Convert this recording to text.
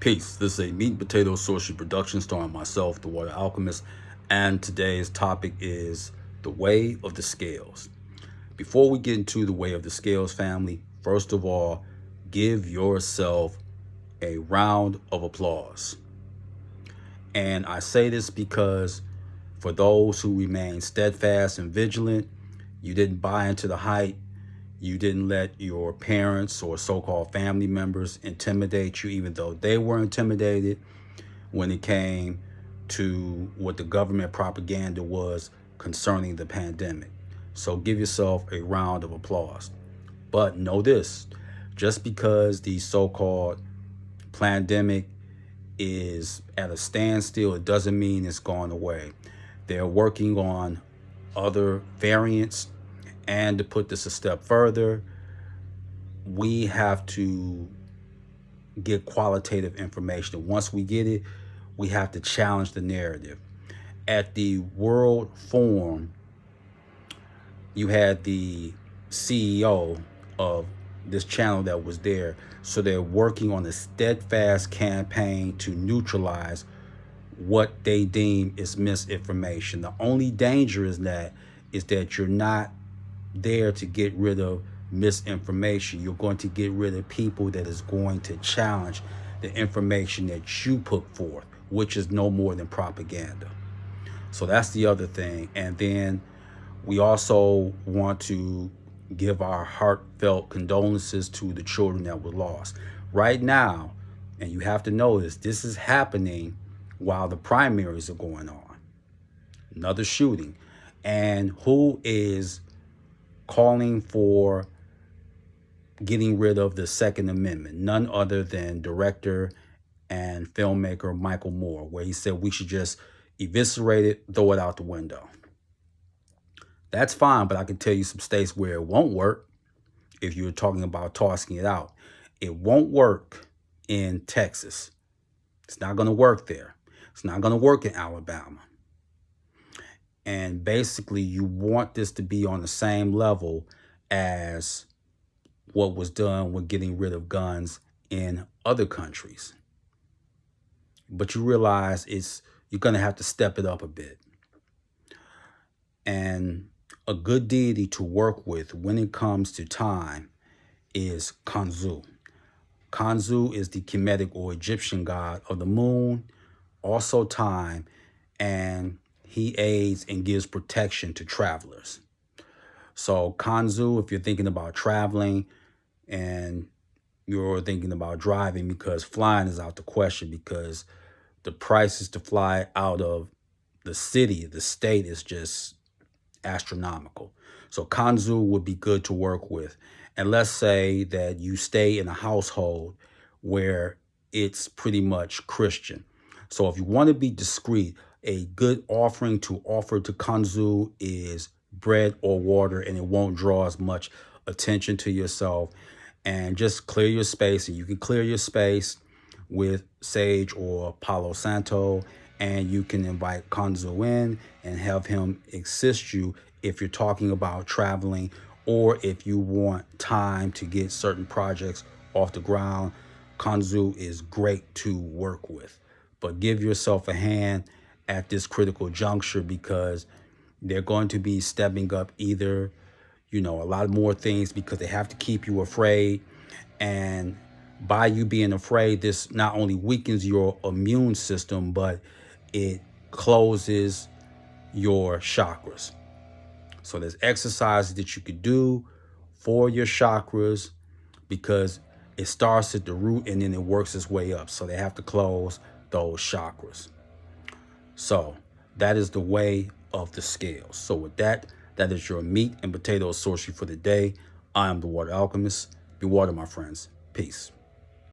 Peace. This is a meat and potato sorcery production starring myself, the Water Alchemist, and today's topic is the way of the scales. Before we get into the way of the scales, family, first of all, give yourself a round of applause. And I say this because for those who remain steadfast and vigilant, you didn't buy into the hype. You didn't let your parents or so-called family members intimidate you, even though they were intimidated when it came to what the government propaganda was concerning the pandemic. So give yourself a round of applause. But know this, just because the so-called pandemic is at a standstill, it doesn't mean it's gone away. They're working on other variants. And to put this a step further, we have to get qualitative information. Once we get it, we have to challenge the narrative. At the World Forum, you had the CEO of this channel that was there. So they're working on a steadfast campaign to neutralize what they deem is misinformation. The only danger is that you're not there to get rid of misinformation. You're going to get rid of people that is going to challenge the information that you put forth, which is no more than propaganda. So that's the other thing. And then we also want to give our heartfelt condolences to the children that were lost. Right now, and you have to know this is happening while the primaries are going on. Another shooting. And who is calling for getting rid of the Second Amendment? None other than director and filmmaker Michael Moore, where he said we should just eviscerate it, throw it out the window. That's fine, but I can tell you some states where it won't work. If you're talking about tossing it out, it won't work in Texas. It's not going to work there. It's not going to work in Alabama. And basically, you want this to be on the same level as what was done with getting rid of guns in other countries. But you realize you're going to have to step it up a bit. And a good deity to work with when it comes to time is Khonsu. Khonsu is the Kemetic or Egyptian god of the moon, also time, and he aids and gives protection to travelers. So Khonsu, if you're thinking about traveling and you're thinking about driving, because flying is out the question, because the prices to fly out of the city, the state, is just astronomical. So Khonsu would be good to work with. And let's say that you stay in a household where it's pretty much Christian. So if you want to be discreet, a good offering to offer to Khonsu is bread or water, and it won't draw as much attention to yourself. And just clear your space, and you can clear your space with sage or Palo Santo, and you can invite Khonsu in and have him assist you if you're talking about traveling, or if you want time to get certain projects off the ground. Khonsu is great to work with. But give yourself a hand at this critical juncture, because they're going to be stepping up either, a lot more things, because they have to keep you afraid. And by you being afraid, this not only weakens your immune system, but it closes your chakras. So there's exercises that you could do for your chakras, because it starts at the root and then it works its way up. So they have to close those chakras. So that is the way of the scales. So with that is your meat and potato sorcery for the day. I am the Water Alchemist. Be water, my friends. Peace.